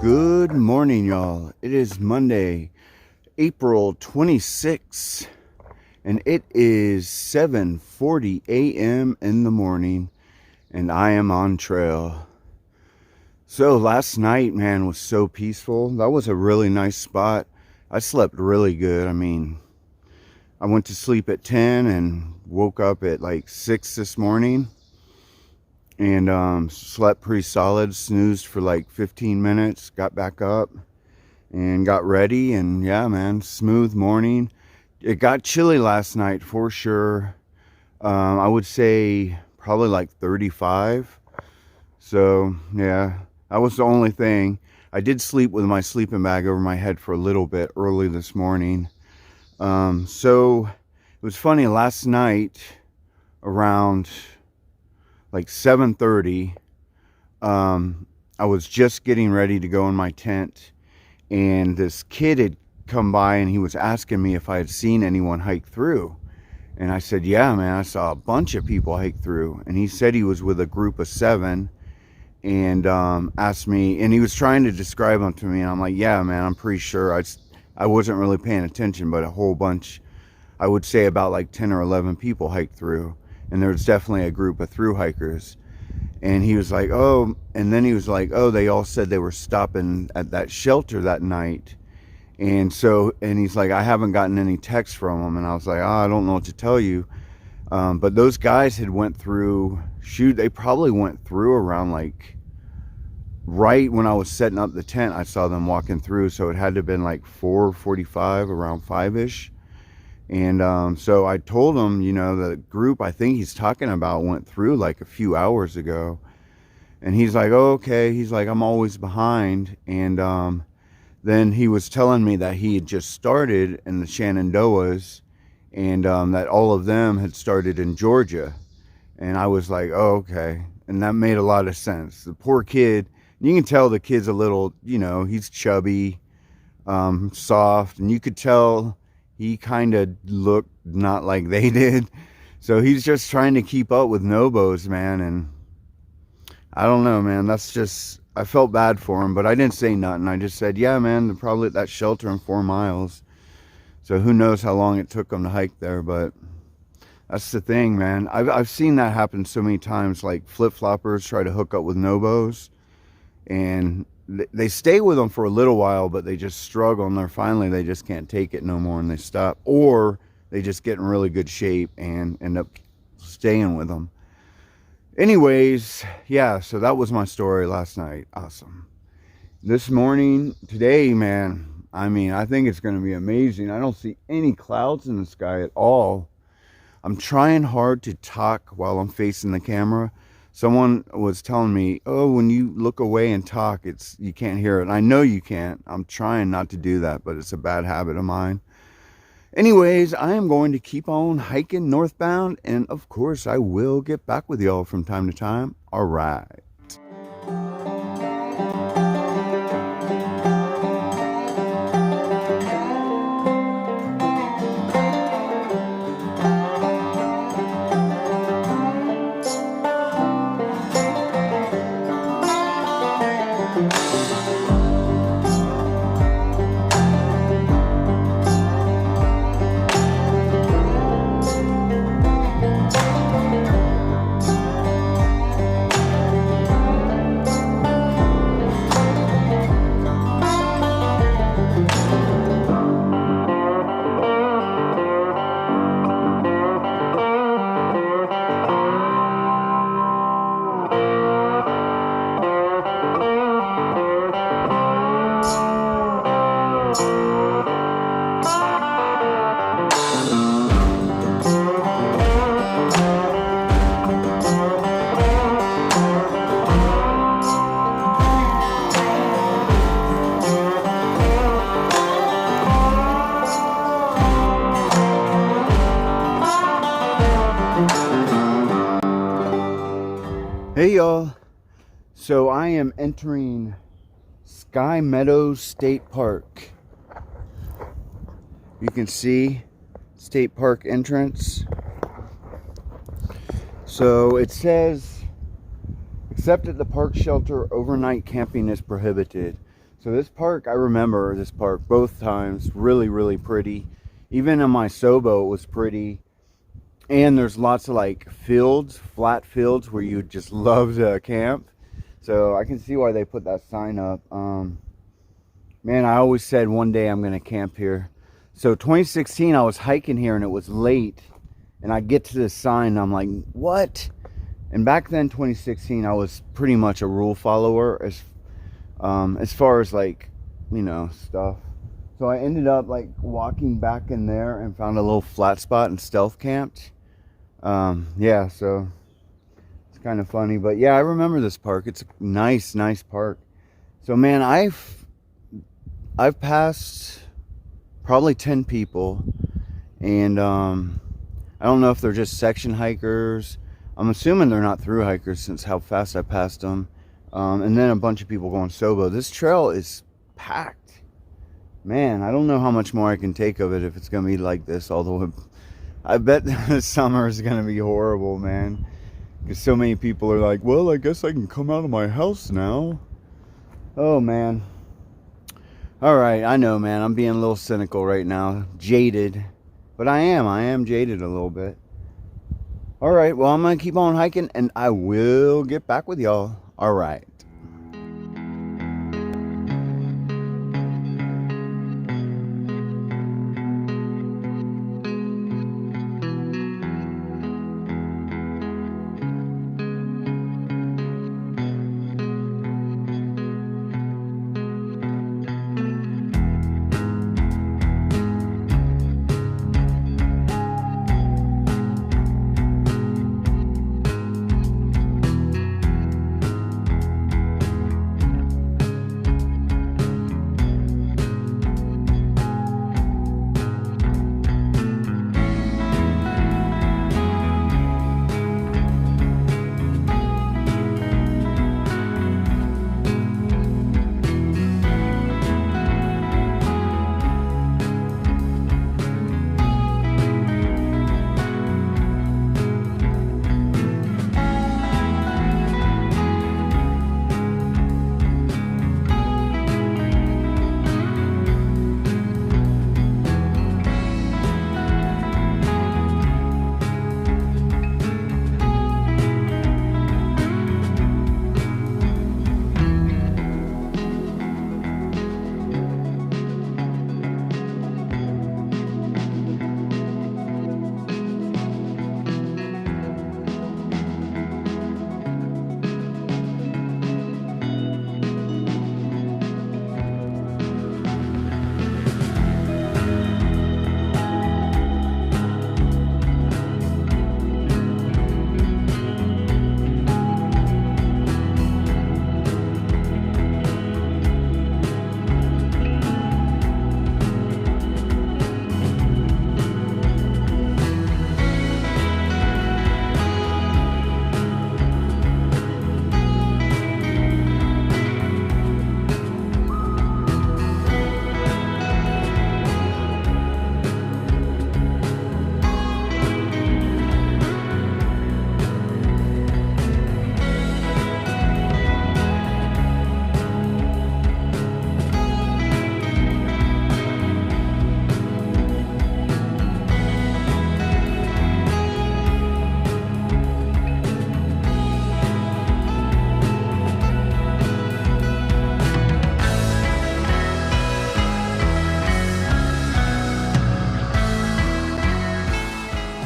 Good morning, y'all. It is Monday, April 26th, and it is 7:40 a.m. in the morning, and I am on trail. So last night, man, was so peaceful. That was a really nice spot. I slept really good. I went to sleep at 10 and woke up at like 6 this morning. And slept pretty solid, snoozed for like 15 minutes, got back up and got ready, and yeah, man, smooth morning. It got chilly last night for sure. I would say probably like 35. So yeah, that was the only thing. I did sleep with my sleeping bag over my head for a little bit early this morning. So it was funny, last night around like 7:30, I was just getting ready to go in my tent, and this kid had come by and he was asking me if I had seen anyone hike through. And I said, yeah, man, I saw a bunch of people hike through. And he said he was with a group of 7, and asked me, and he was trying to describe them to me, and I'm like, yeah, man, I'm pretty sure. I wasn't really paying attention, but a whole bunch, I would say about like 10 or 11 people hiked through. And there was definitely a group of through hikers. And he was like, oh, and then he was like, oh, they all said they were stopping at that shelter that night. And he's like, I haven't gotten any text from them. And I was like, oh, I don't know what to tell you. But those guys had went through, they probably went through around like, right when I was setting up the tent, I saw them walking through. So it had to have been like 4:45, around 5-ish. And so I told him, the group I think he's talking about went through like a few hours ago. And he's like, oh, okay. He's like, I'm always behind. And then he was telling me that he had just started in the Shenandoahs, and that all of them had started in Georgia. And I was like, oh, okay. And that made a lot of sense. The poor kid, you can tell the kid's a little, he's chubby, soft, and you could tell he kind of looked not like they did. So he's just trying to keep up with Nobos, man. And I don't know, man. I felt bad for him, but I didn't say nothing. I just said, yeah, man, they're probably at that shelter in 4 miles. So who knows how long it took them to hike there, but that's the thing, man. I've seen that happen so many times, like flip-floppers try to hook up with Nobos, and they stay with them for a little while, but they just struggle, and finally they just can't take it no more, and they stop, or they just get in really good shape and end up staying with them. Anyways, yeah, so that was my story last night. Awesome. This morning, today, man, I think it's going to be amazing. I don't see any clouds in the sky at all. I'm trying hard to talk while I'm facing the camera. Someone was telling me, oh, when you look away and talk, you can't hear it. And I know you can't. I'm trying not to do that, but it's a bad habit of mine. Anyways, I am going to keep on hiking northbound, and of course, I will get back with y'all from time to time. All right. Hey y'all, so I am entering Sky Meadows State Park. You can see State Park entrance. So it says, except at the park shelter, overnight camping is prohibited. So this park, I remember this park both times, really, really pretty. Even in my Sobo, it was pretty. And there's lots of like fields, flat fields where you just love to camp. So I can see why they put that sign up. Man, I always said one day I'm gonna camp here. So 2016, I was hiking here and it was late. And I get to this sign and I'm like, what? And back then, 2016, I was pretty much a rule follower as far as like, you know, stuff. So I ended up like walking back in there and found a little flat spot and stealth camped. Yeah, so it's kind of funny, but yeah, I remember this park. It's a nice park. So man, I've passed probably 10 people, and I don't know if they're just section hikers. I'm assuming they're not through hikers since how fast I passed them. And then a bunch of people going Sobo. This trail is packed. Man, I don't know how much more I can take of it if it's going to be like this all the way. I bet the summer is going to be horrible, man. Because so many people are like, well, I guess I can come out of my house now. Oh, man. All right, I know, man. I'm being a little cynical right now. Jaded. But I am jaded a little bit. All right, well, I'm going to keep on hiking, and I will get back with y'all. All right.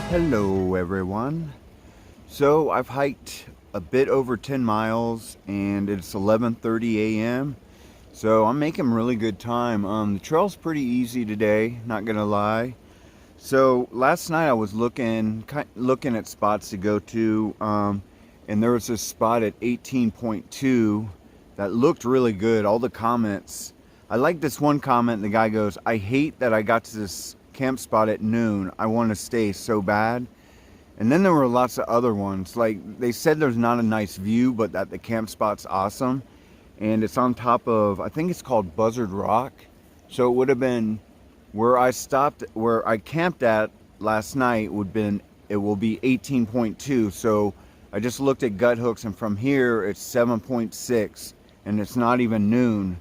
Hello everyone. So I've hiked a bit over 10 miles and it's 11:30 a.m. So I'm making really good time. The trail's pretty easy today, not gonna lie. So last night I was looking at spots to go to, and there was this spot at 18.2 that looked really good. All the comments, I like this one comment. The guy goes, "I hate that I got to this camp spot at noon. I want to stay so bad." And then there were lots of other ones. Like they said there's not a nice view, but that the camp spot's awesome. And it's on top of, I think it's called Buzzard Rock. So it would have been where I stopped, where I camped at last night it will be 18.2. So I just looked at gut hooks, and from here it's 7.6, and it's not even noon.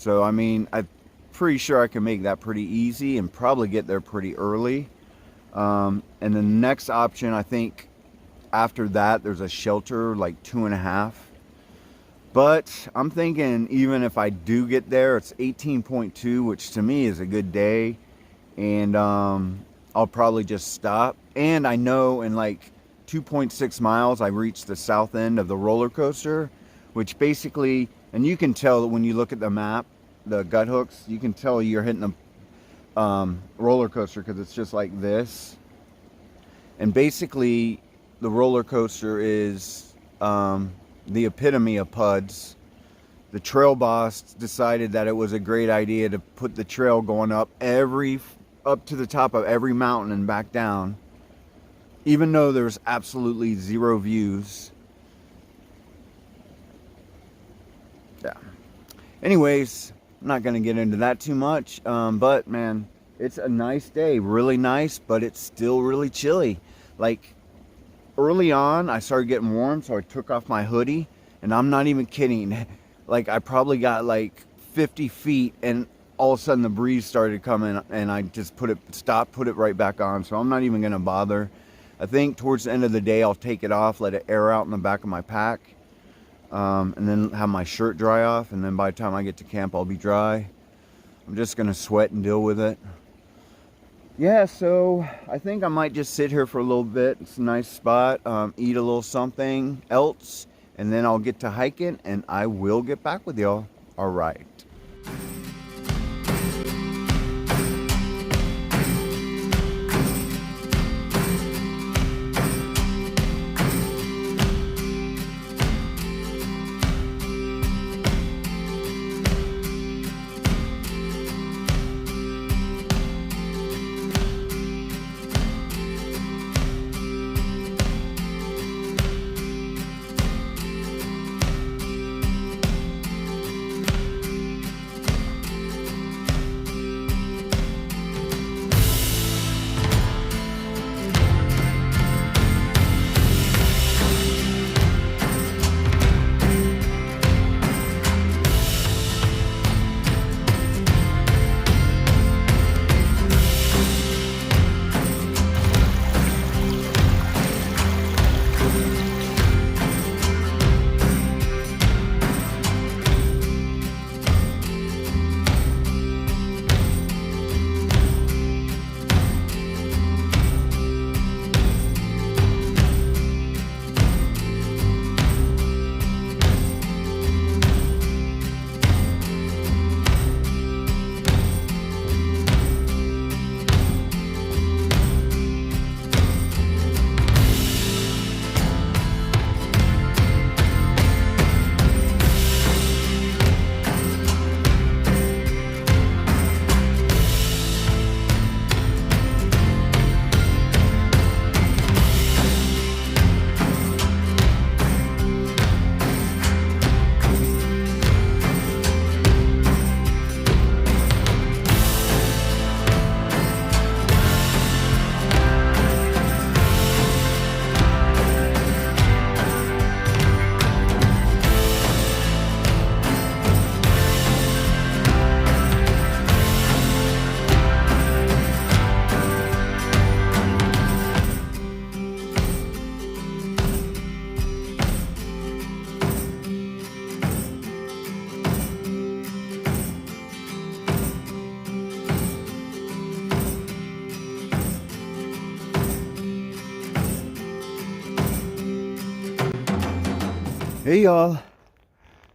So I mean, I'm pretty sure I can make that pretty easy and probably get there pretty early. And the next option, I think after that, there's a shelter like 2.5. But I'm thinking even if I do get there, it's 18.2, which to me is a good day. And I'll probably just stop. And I know in like 2.6 miles, I reached the south end of the roller coaster, which basically, and you can tell that when you look at the map, the gut hooks, you can tell you're hitting the roller coaster because it's just like this. And basically, the roller coaster is the epitome of PUDs. The trail boss decided that it was a great idea to put the trail going up to the top of every mountain and back down, even though there's absolutely zero views. Yeah. Anyways, I'm not going to get into that too much, but man, it's a nice day. Really nice, but it's still really chilly. Like, early on, I started getting warm, so I took off my hoodie, and I'm not even kidding. Like, I probably got like 50 feet, and all of a sudden the breeze started coming, and I just put it right back on, so I'm not even going to bother. I think towards the end of the day, I'll take it off, let it air out in the back of my pack, and then have my shirt dry off, and then by the time I get to camp, I'll be dry. I'm just going to sweat and deal with it. Yeah, so I think I might just sit here for a little bit. It's a nice spot. Eat a little something else, and then I'll get to hiking, and I will get back with y'all. All right. Hey y'all,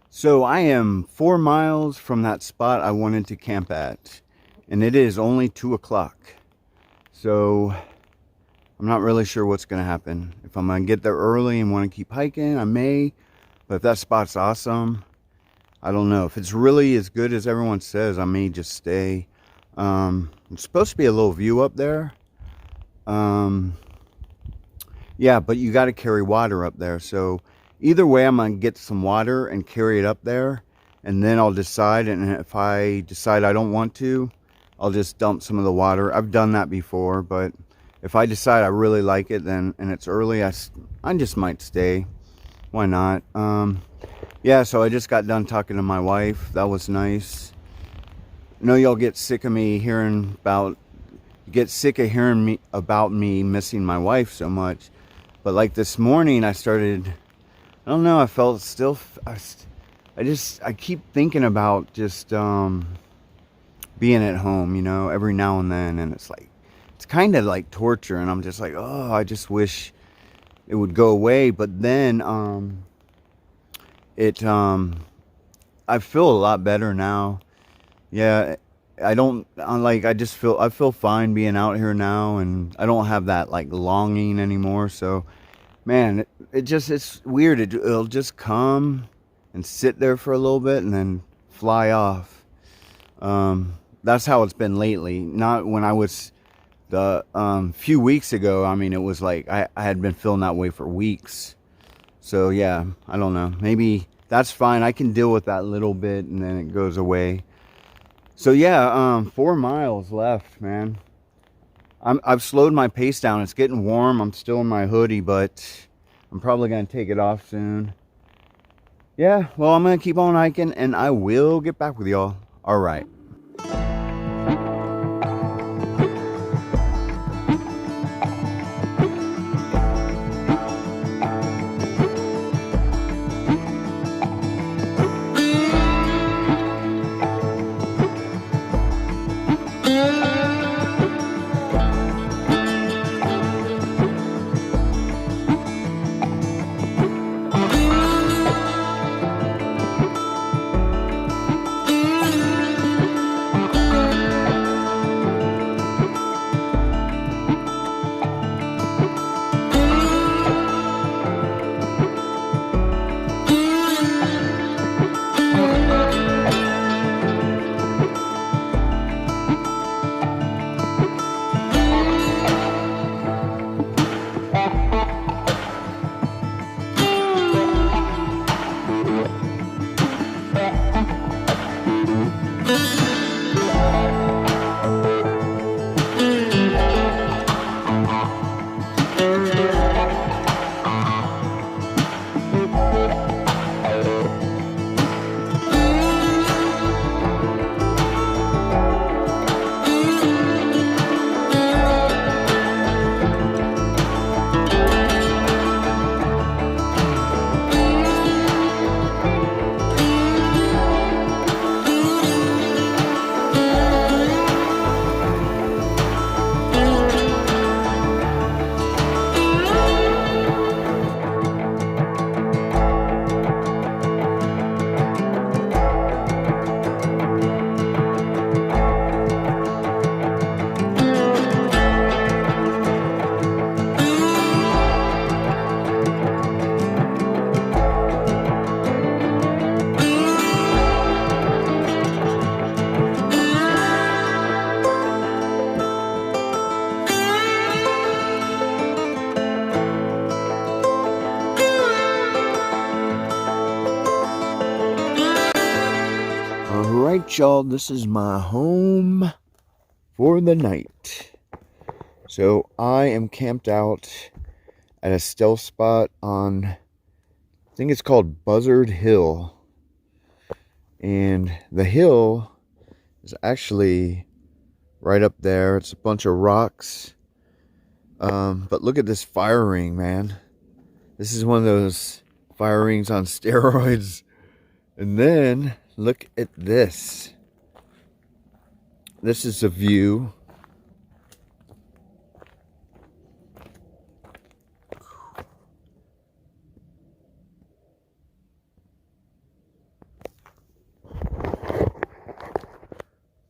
so I am 4 miles from that spot I wanted to camp at, and it is only 2 o'clock, so I'm not really sure what's going to happen. If I'm going to get there early and want to keep hiking, I may, but if that spot's awesome, I don't know. If it's really as good as everyone says, I may just stay. It's supposed to be a little view up there. Yeah, but you got to carry water up there, so either way, I'm going to get some water and carry it up there, and then I'll decide, and if I decide I don't want to, I'll just dump some of the water. I've done that before, but if I decide I really like it, then, and it's early, I just might stay. Why not? Yeah, so I just got done talking to my wife. That was nice. know y'all get sick of me hearing about, get sick of hearing me about me missing my wife so much. But like this morning, I started, I don't know, I felt still, I keep thinking about just being at home, you know, every now and then. And it's like, it's kind of like torture. And I'm just like, oh, I just wish it would go away. But then it, I feel a lot better now. Yeah, I don't like. I feel fine being out here now, and I don't have that like longing anymore. So, man, it's weird. It'll just come and sit there for a little bit, and then fly off. That's how it's been lately. Not when I was the few weeks ago. I mean, it was like I had been feeling that way for weeks. So yeah, I don't know. Maybe that's fine. I can deal with that little bit, and then it goes away. So yeah, 4 miles left, man. I've slowed my pace down. It's getting warm. I'm still in my hoodie, but I'm probably gonna take it off soon. Yeah, well, I'm gonna keep on hiking, and I will get back with y'all. All right. Alright, y'all, this is my home for the night. So I am camped out at a stealth spot on, I think it's called Buzzard Hill. And the hill is actually right up there. It's a bunch of rocks. But look at this fire ring, man. This is one of those fire rings on steroids. And then look at this. This is a view.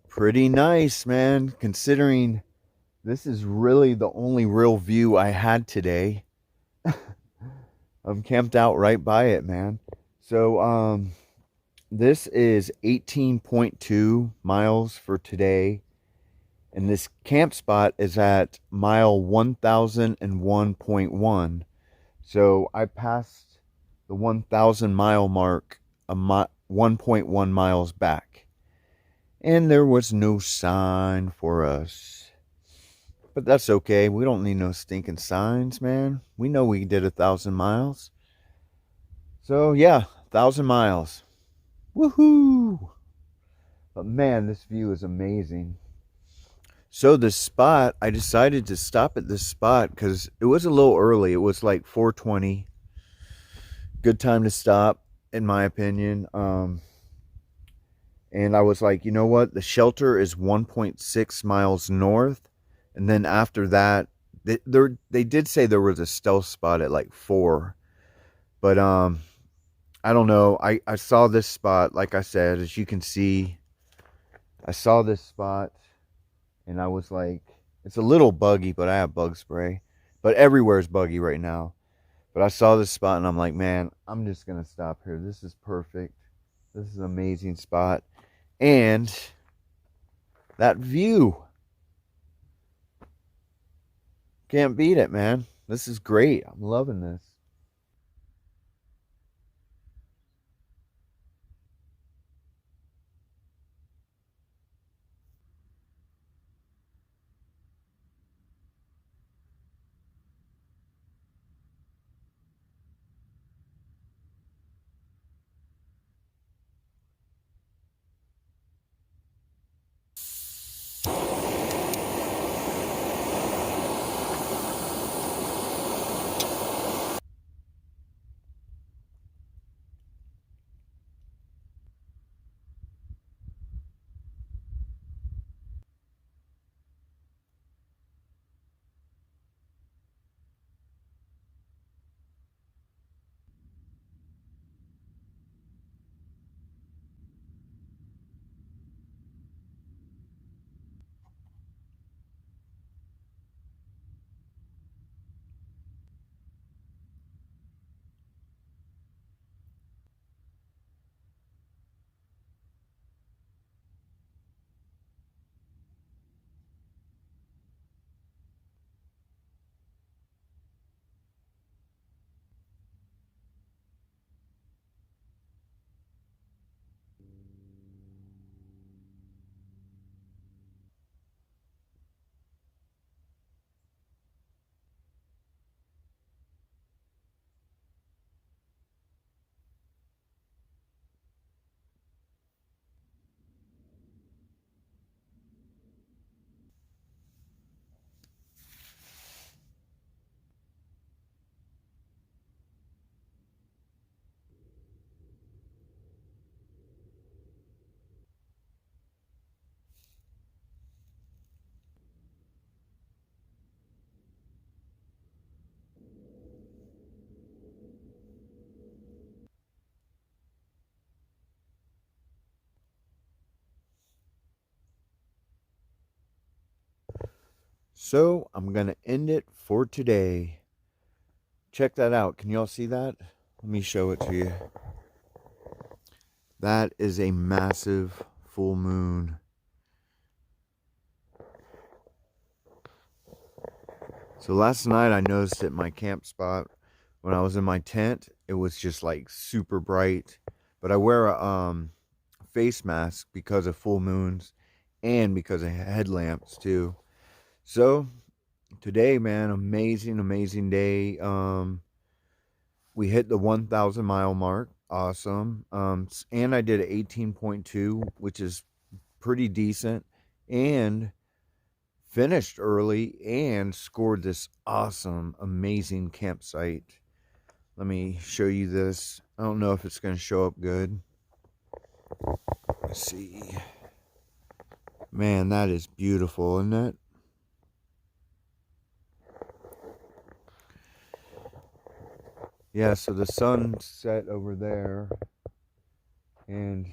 Pretty nice, man, considering this is really the only real view I had today. I'm camped out right by it, man. So, this is 18.2 miles for today. And this camp spot is at mile 1001.1. So I passed the 1,000 mile mark 1.1 miles back. And there was no sign for us. But that's okay. We don't need no stinking signs, man. We know we did 1,000 miles. So yeah, 1,000 miles. Woohoo! But man, this view is amazing. So this spot, I decided to stop at this spot because it was a little early. It was like 4:20. Good time to stop, in my opinion. And I was like, you know what? The shelter is 1.6 miles north, and then after that, they did say there was a stealth spot at like 4, but I don't know. I saw this spot, like I said, as you can see, I saw this spot, and I was like, it's a little buggy, but I have bug spray, but everywhere's buggy right now. But I saw this spot, and I'm like, man, I'm just gonna stop here. This is perfect. This is an amazing spot. And that view, can't beat it, man. This is great. I'm loving this. So I'm gonna end it for today. Check that out. Can y'all see that? Let me show it to you. That is a massive full moon. So last night I noticed at my camp spot when I was in my tent, it was just like super bright. But I wear a face mask because of full moons and because of headlamps too. So today, man, amazing, amazing day. We hit the 1,000 mile mark. Awesome. And I did 18.2, which is pretty decent, and finished early and scored this awesome, amazing campsite. Let me show you this. I don't know if it's going to show up good. Let's see. Man, that is beautiful, isn't it? Yeah, so the sun set over there, and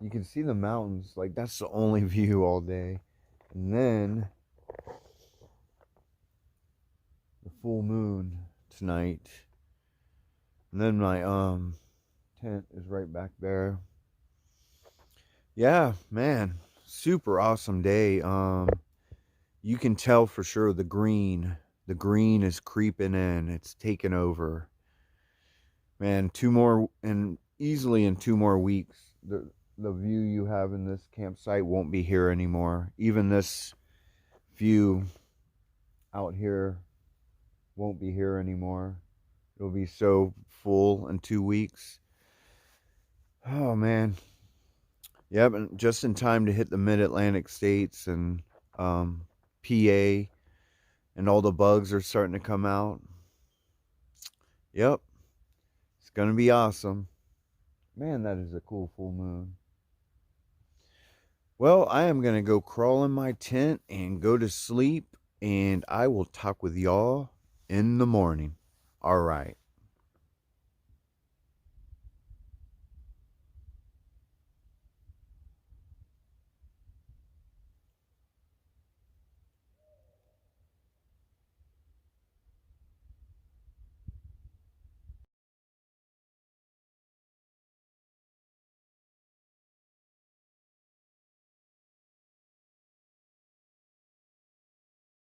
you can see the mountains. Like, that's the only view all day. And then the full moon tonight. And then my tent is right back there. Yeah, man, super awesome day. You can tell for sure the green is creeping in. It's taking over. Man, two more, and easily in 2 more weeks, the view you have in this campsite won't be here anymore. Even this view out here won't be here anymore. It'll be so full in 2 weeks. Oh man. Yep, and just in time to hit the mid-Atlantic states and PA, and all the bugs are starting to come out. Yep, it's gonna be awesome. Man, that is a cool full moon. Well, I am gonna go crawl in my tent and go to sleep, and I will talk with y'all in the morning. All right.